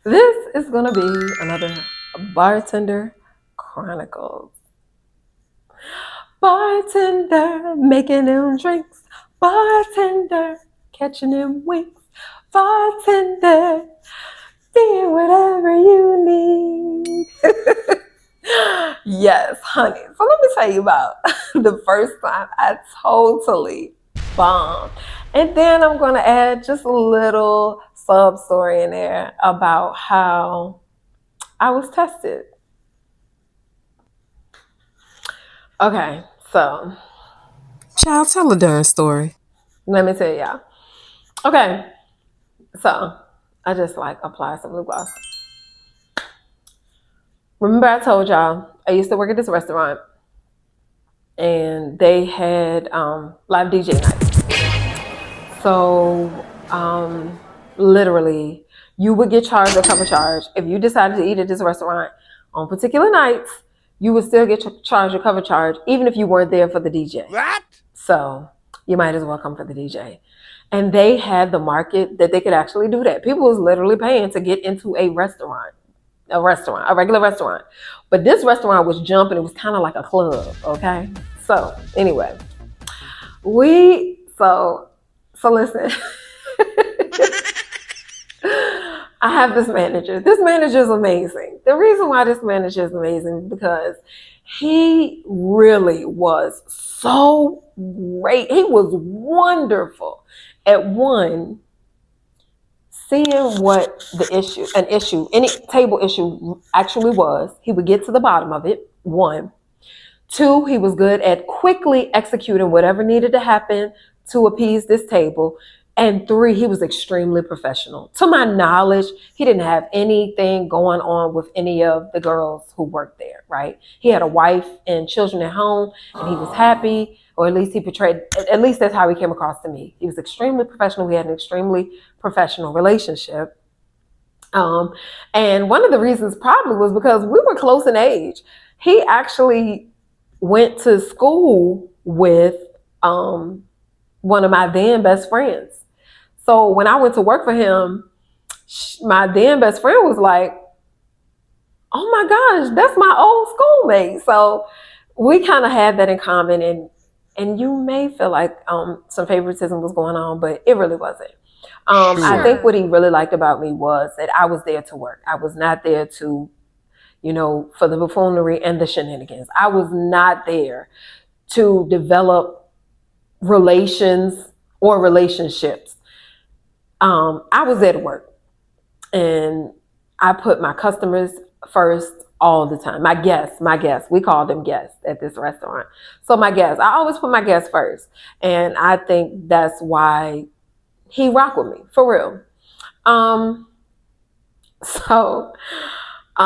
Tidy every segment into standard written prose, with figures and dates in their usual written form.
This is going to be another Bartender Chronicles. Bartender making them drinks. Bartender catching them winks. Bartender being whatever you need. Yes, honey. So let me tell you about the first time I totally bombed. And then I'm going to add just a little sub story in there about how I was tested. Okay, so Child, tell a darn story. let me tell y'all. Okay, so I just apply some lip gloss. Remember I told y'all I used to work at this restaurant and they had live DJ nights. So literally you would get charged a cover charge. If you decided to eat at this restaurant on particular nights, you would still get charged a cover charge even if you weren't there for the DJ. What? So you might as well come for the DJ. And they had the market that they could actually do that. People was literally paying to get into a regular restaurant. But this restaurant was jumping. It was kind of like a club, okay? So anyway, so listen. I have this manager. This manager is amazing. The reason why this manager is amazing is because he really was so great. He was wonderful at one, seeing what any table issue actually was. He would get to the bottom of it. One. Two, he was good at quickly executing whatever needed to happen to appease this table. And three, he was extremely professional. To my knowledge, he didn't have anything going on with any of the girls who worked there, right? He had a wife and children at home, and he was happy, or at least at least that's how he came across to me. He was extremely professional. We had an extremely professional relationship. And one of the reasons probably was because we were close in age. He actually went to school with one of my then best friends. So when I went to work for him, my then best friend was like, oh my gosh, that's my old schoolmate. So we kind of had that in common. And you may feel like some favoritism was going on, but it really wasn't. I think what he really liked about me was that I was there to work. I was not there to, for the buffoonery and the shenanigans. I was not there to develop relations or relationships. I was there to work, and I put my customers first all the time. My guests, we called them guests at this restaurant. So my guests, I always put my guests first. And I think that's why he rocked with me, for real. So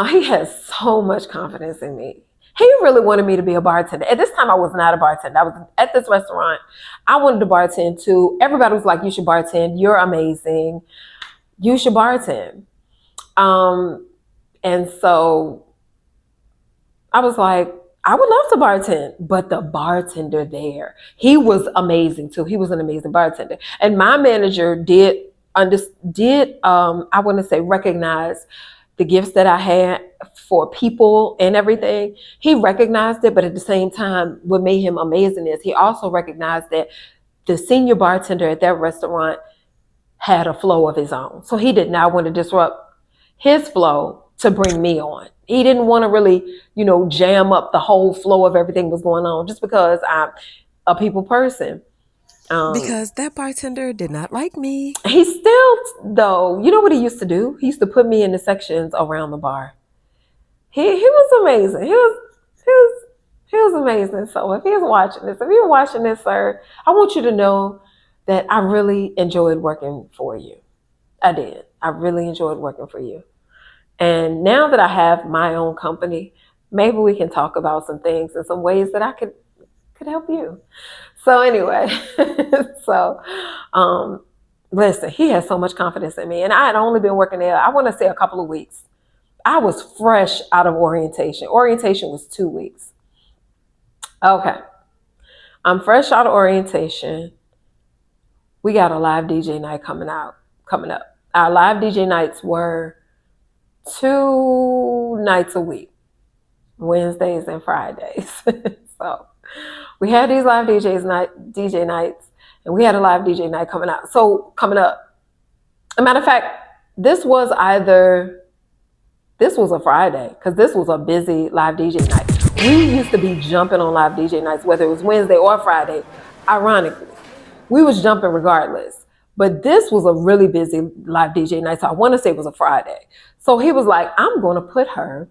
he has so much confidence in me. He really wanted me to be a bartender. At this time, I was not a bartender. I was at this restaurant. I wanted to bartend too. Everybody was like, you should bartend. You're amazing. You should bartend. And so I was like, I would love to bartend, but the bartender there, he was amazing too. He was an amazing bartender. And my manager did I want to say recognize the gifts that I had for people and everything. He recognized it, but at the same time, what made him amazing is he also recognized that the senior bartender at that restaurant had a flow of his own. So he did not want to disrupt his flow to bring me on. He didn't want to really, jam up the whole flow of everything was going on just because I'm a people person. Because that bartender did not like me. He still, though, you know what he used to do? He used to put me in the sections around the bar. He was amazing. He was amazing. So if you're watching this, sir, I want you to know that I really enjoyed working for you. I did. I really enjoyed working for you. And now that I have my own company, maybe we can talk about some things and some ways that I could help you. So anyway, listen, he has so much confidence in me. And I had only been working there, I want to say a couple of weeks. I was fresh out of orientation. Orientation was 2 weeks. Okay. I'm fresh out of orientation. We got a live DJ night coming up. Our live DJ nights were 2 nights a week, Wednesdays and Fridays. So we had these live DJ nights, and we had a live DJ night coming up. Coming up, a matter of fact, this was a Friday, because this was a busy live DJ night. We used to be jumping on live DJ nights, whether it was Wednesday or Friday. Ironically, we was jumping regardless. But this was a really busy live DJ night, so I want to say it was a Friday. So he was like, I'm going to put her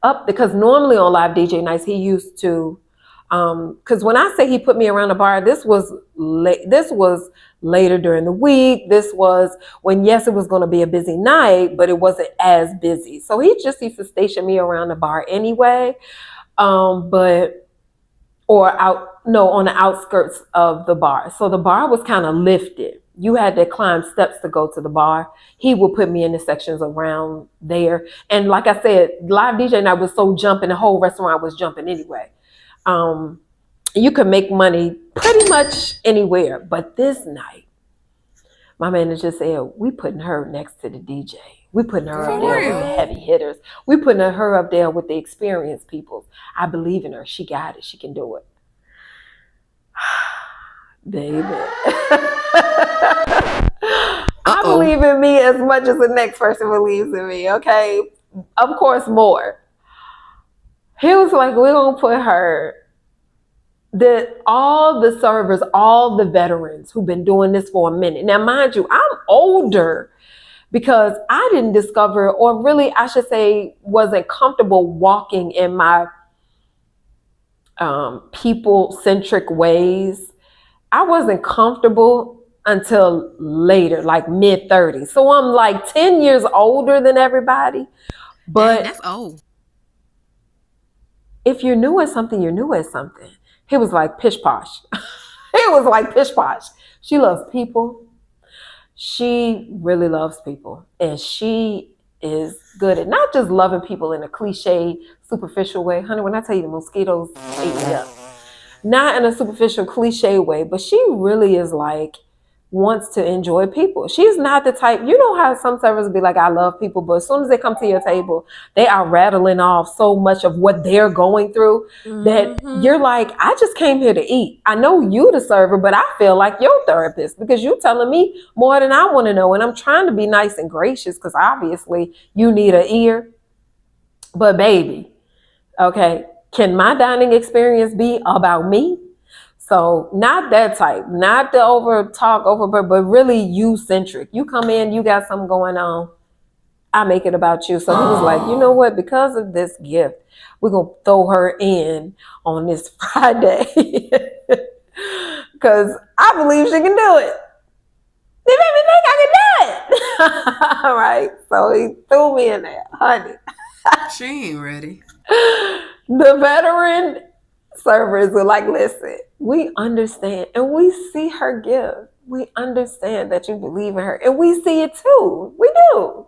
up, because normally on live DJ nights he used to, because when I say he put me around the bar, this was later during the week. This was when, yes, it was going to be a busy night, but it wasn't as busy. So he just used to station me around the bar anyway, on the outskirts of the bar. So the bar was kind of lifted. You had to climb steps to go to the bar. He would put me in the sections around there. And like I said, live DJ night was so jumping, the whole restaurant was jumping anyway. You could make money pretty much anywhere. But this night, my manager said, we putting her next to the DJ. We putting her up there with the heavy hitters. We putting her up there with the experienced people. I believe in her. She got it. She can do it. Baby. I believe in me as much as the next person believes in me, okay? Of course, more. He was like, we're going to put her, all the servers, all the veterans who've been doing this for a minute. Now, mind you, I'm older, because I didn't discover, or really, I should say, wasn't comfortable walking in my people-centric ways. I wasn't comfortable until later, like mid-30s. So I'm like 10 years older than everybody. But that's old. If you're new at something, you're new at something. He was like pish posh. It was like pish posh. She loves people. She really loves people. And she is good at not just loving people in a cliche, superficial way. Honey, when I tell you the mosquitoes ate me up. Not in a superficial cliche way, but she really is like, wants to enjoy people. She's not the type, you know how some servers be like, I love people, but as soon as they come to your table, they are rattling off so much of what they're going through that you're like, I just came here to eat. I know you the server, but I feel like your therapist, because you're telling me more than I want to know. And I'm trying to be nice and gracious, because obviously you need an ear. But baby, okay, can my dining experience be about me? So not that type, not the but really you-centric. You come in, you got something going on, I make it about you. So he was like, you know what? Because of this gift, we're going to throw her in on this Friday. Because I believe she can do it. They made me think I can do it. All right. So he threw me in there, honey. She ain't ready. The veteran servers were like, listen, we understand and we see her gift. We understand that you believe in her and we see it too. We do.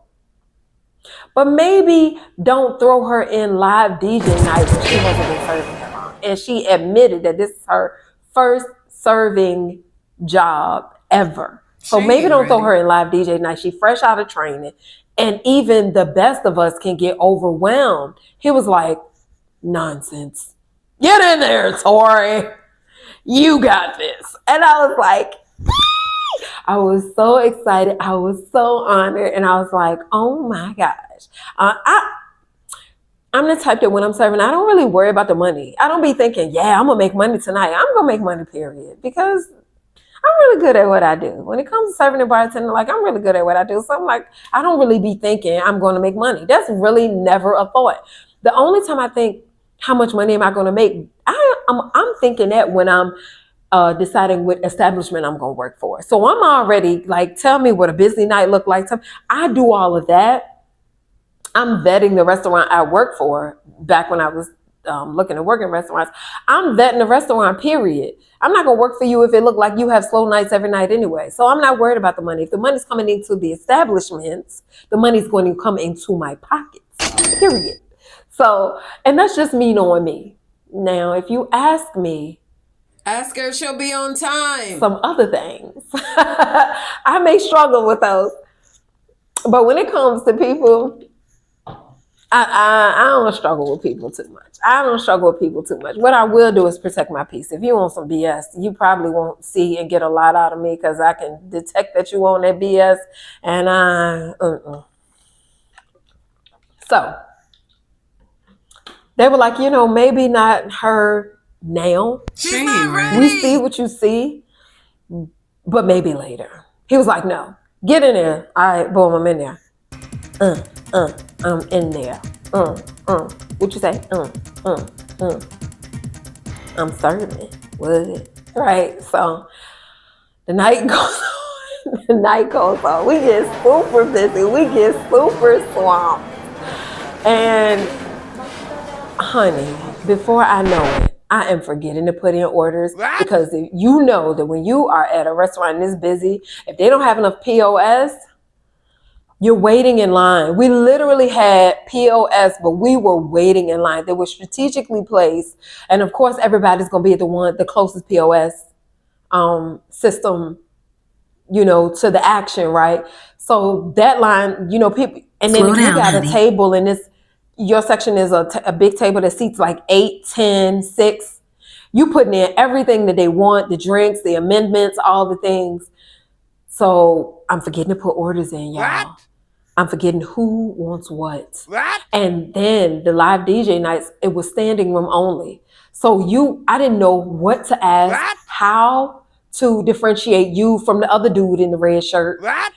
But maybe don't throw her in live DJ night when she hasn't been serving that long. And she admitted that this is her first serving job ever. So maybe don't throw her in live DJ night. She fresh out of training. And even the best of us can get overwhelmed. He was like, nonsense. Get in there, Tori. You got this. And I was like, I was so excited. I was so honored. And I was like, oh my gosh. I'm the type that when I'm serving, I don't really worry about the money. I don't be thinking, yeah, I'm going to make money tonight. I'm going to make money, period. Because I'm really good at what I do. When it comes to serving and bartending, like I'm really good at what I do. So I'm like, I don't really be thinking I'm going to make money. That's really never a thought. The only time I think, how much money am I going to make? I'm thinking that when I'm deciding what establishment I'm going to work for. So I'm already like, tell me what a busy night look like. I do all of that. I'm vetting the restaurant I work for back when I was looking to work in restaurants. I'm vetting the restaurant, period. I'm not going to work for you if it look like you have slow nights every night anyway. So I'm not worried about the money. If the money's coming into the establishments, the money's going to come into my pockets, period. So, and that's just me knowing me. Now, if you ask me, ask her if she'll be on time. Some other things. I may struggle with those. But when it comes to people, I don't struggle with people too much. What I will do is protect my peace. If you want some BS, you probably won't see and get a lot out of me because I can detect that you want that BS. And So they were like, maybe not her now. She ain't ready. We see what you see, but maybe later. He was like, no, get in there. All right, boom, I'm in there. I'm in there. What you say? I'm serving. What? Right? So the night goes on. We get super busy. We get super swamped. And honey, before I know it, I am forgetting to put in orders because you know that when you are at a restaurant this busy, if they don't have enough POS, you're waiting in line. We literally had POS, but we were waiting in line. They were strategically placed. And of course, everybody's going to be the closest POS system, to the action, right? So that line, people, and then if you got a table and your section is a big table that seats like 8, 10, 6, you putting in everything that they want, the drinks, the amendments, all the things. So I'm forgetting to put orders in, y'all. What? I'm forgetting who wants what. What? And then the live DJ nights, it was standing room only. So I didn't know what to ask, how to differentiate you from the other dude in the red shirt. What?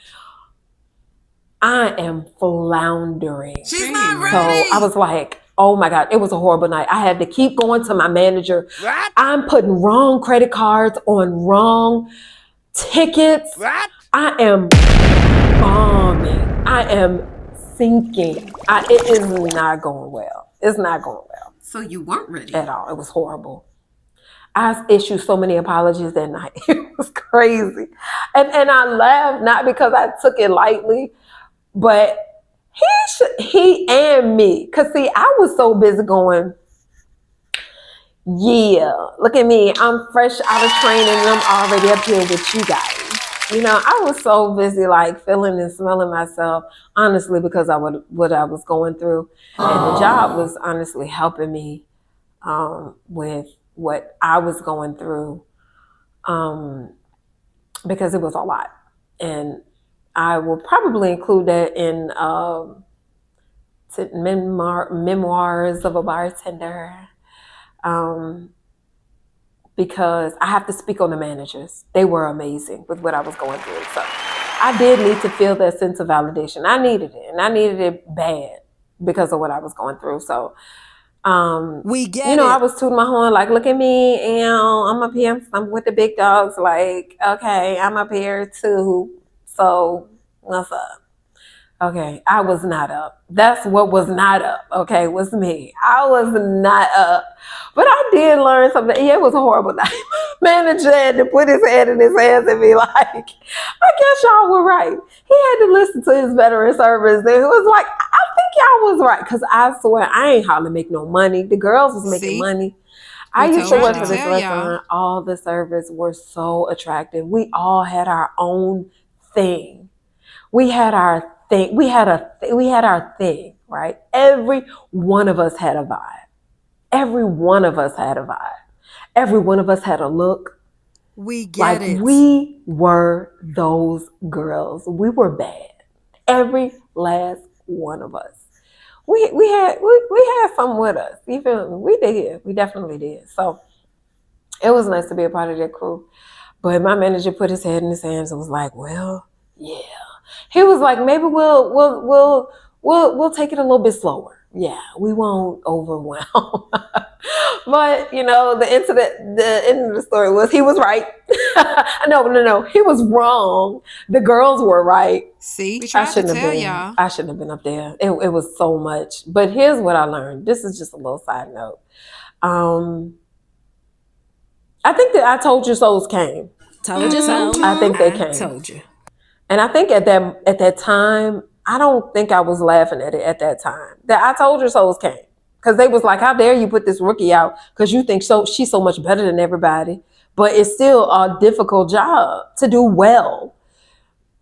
I am floundering. She's not ready. So I was like, oh my God, it was a horrible night. I had to keep going to my manager. What? I'm putting wrong credit cards on wrong tickets. What? I am bombing. I am sinking. It is not going well. It's not going well. So you weren't ready? At all. It was horrible. I issued so many apologies that night. It was crazy. And I laughed, not because I took it lightly, but he and me. Because see, I was so busy going, yeah, look at me. I'm fresh out of training and I'm already up here with you guys. I was so busy like feeling and smelling myself, honestly, because of what I was going through. And the job was honestly helping me with what I was going through because it was a lot. And I will probably include that in memoirs of a bartender. Because I have to speak on the managers. They were amazing with what I was going through. So I did need to feel that sense of validation. I needed it, and I needed it bad because of what I was going through. So, we get it. I was tooting my horn like, look at me, I'm up here. I'm with the big dogs. Like, okay, I'm up here too. So what's up? Okay, I was not up. That's what was not up, okay, was me. I was not up. But I did learn something. Yeah, it was a horrible night. Manager had to put his head in his hands and be like, I guess y'all were right. He had to listen to his veteran service. And it was like, I think y'all was right. Because I swear, I ain't hardly make no money. The girls was making money. I used to work for this restaurant. All the servers were so attractive. We all had our own thing. We had our thing. We had our thing, right? Every one of us had a vibe. Every one of us had a vibe. Every one of us had a look. We get it. We were those girls. We were bad. Every last one of us. We had something with us. You feel me? We did. We definitely did. So it was nice to be a part of that crew. But my manager put his head in his hands and was like, well, yeah. He was like, maybe we'll take it a little bit slower. Yeah, we won't overwhelm. But the end of the story was he was right. No, he was wrong. The girls were right. See, we tried to tell y'all. I shouldn't have been up there. It was so much. But here's what I learned. This is just a little side note. I think that I told you so's came. Told you so. I think they came. Told you. And I think at that time, I don't think I was laughing at it at that time. That I told you so's came. Because they was like, how dare you put this rookie out because you think she's so much better than everybody. But it's still a difficult job to do well.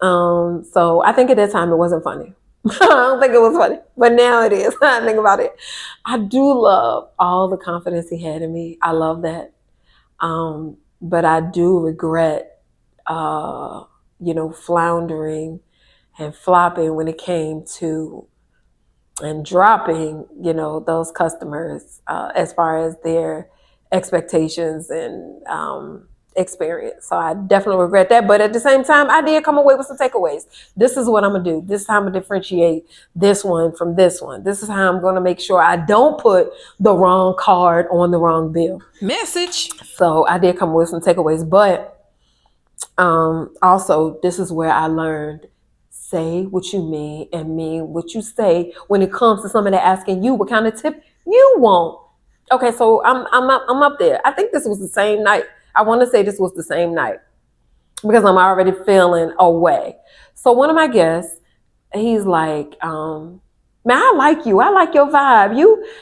So I think at that time it wasn't funny. I don't think it was funny, but now it is. I think about it. I do love all the confidence he had in me. I love that. But I do regret, uh, floundering and flopping when it came to and dropping, those customers as far as their expectations and experience. So I definitely regret that. But at the same time, I did come away with some takeaways. This is what I'm gonna do. This is how I'm gonna differentiate this one from this one. This is how I'm gonna make sure I don't put the wrong card on the wrong bill. Message. So I did come away with some takeaways, but also this is where I learned say what you mean what you say when it comes to somebody asking you what kind of tip you want. Okay, so I'm up there. I think this was the same night. I want to say this was the same night because I'm already feeling away. So one of my guests, he's like, man, I like you. I like your vibe.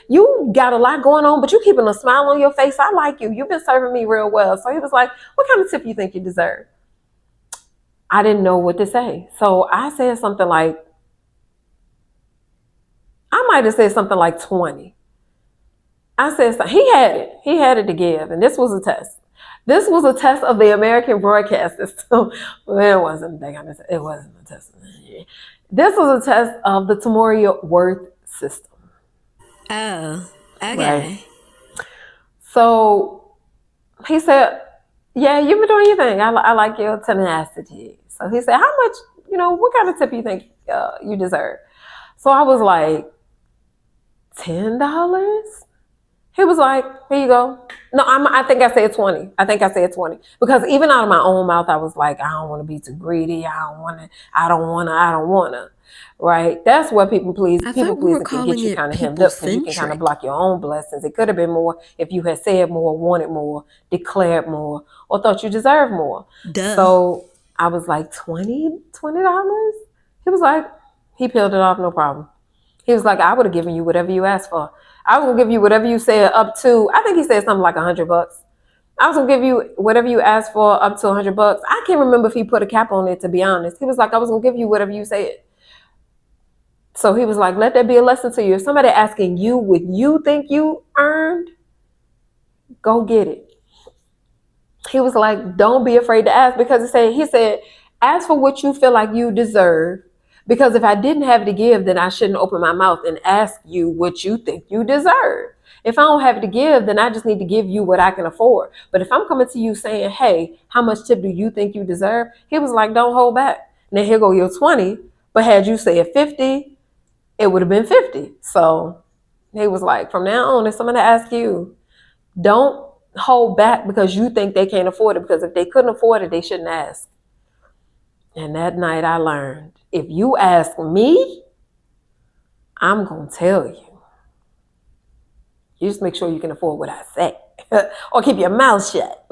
You got a lot going on, but you keeping a smile on your face. I like you. You've been serving me real well. So he was like, what kind of tip you think you deserve? I didn't know what to say. So I said something like, I might have said something like 20. I said, he had it. He had it to give. And this was a test. This was a test of the American broadcast system. Well, it wasn't a test. This was a test of the Tamoria Worth system. Oh, okay. Right? So he said, yeah, you've been doing your thing. I like your tenacity. So he said, how much, what kind of tip you think you deserve? So I was like, $10? He was like, here you go. No, I think I said 20. I think I said 20. Because even out of my own mouth, I was like, I don't want to be too greedy. I don't want to. Right? That's what people please can get you kind of hemmed up because you can kind of block your own blessings. It could have been more if you had said more, wanted more, declared more, or thought you deserved more. Duh. So I was like, $20? He was like, he peeled it off, no problem. He was like, I would have given you whatever you asked for. I was gonna give you whatever you said up to. I think he said something like $100. I was gonna give you whatever you asked for up to $100. I can't remember if he put a cap on it. To be honest, he was like, I was gonna give you whatever you said. So he was like, let that be a lesson to you. If somebody asking you what you think you earned, go get it. He was like, don't be afraid to ask because he said, ask for what you feel like you deserve. Because if I didn't have to give, then I shouldn't open my mouth and ask you what you think you deserve. If I don't have to give, then I just need to give you what I can afford. But if I'm coming to you saying, hey, how much tip do you think you deserve? He was like, don't hold back. Now here go your 20. But had you said 50, it would have been 50. So he was like, from now on, if somebody asks you, don't hold back because you think they can't afford it. Because if they couldn't afford it, they shouldn't ask. And that night I learned, if you ask me, I'm going to tell you. You just make sure you can afford what I say. Or keep your mouth shut.